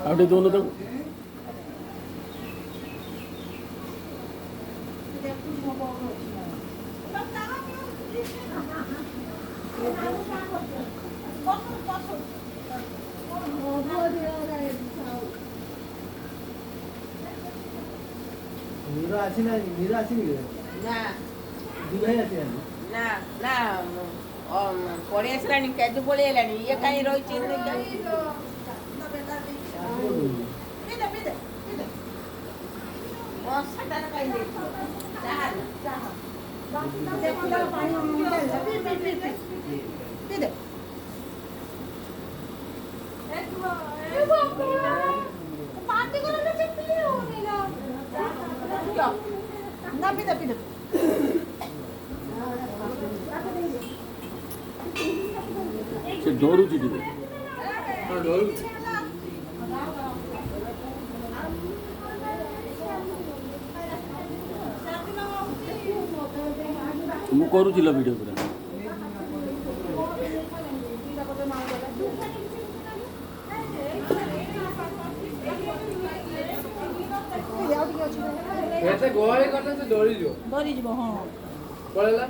आउटे दोनों तो मीरा आसी ना दुबई आसी ना ना पड़े आसलानी केजु पड़ेलानी ये कहीं रही से डोरू जी दिवे हां डोल मु करूचिला वीडियो पूरा ऐसे गोवाले करते तो डोली जो हां पड़ेला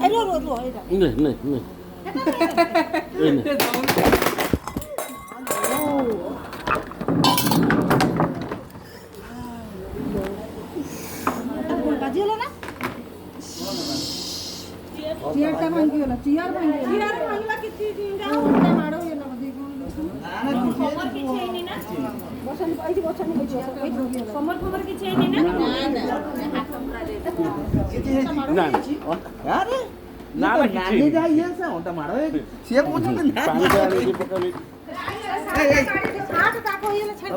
रो एटा नहीं नहीं नहीं बाजिला ना चेयर का भांगी होला चेयर भांगला किती जाऊ उलटा माडो गेला मध्ये खबर किती आहे ना बसन पाहिजे बसन समर खबर किती आहे ना ना अरे ना नानी जा ये से ओटा मारो से पूछ ना पानी डाल के पका ले हाथ ताको येला छाड़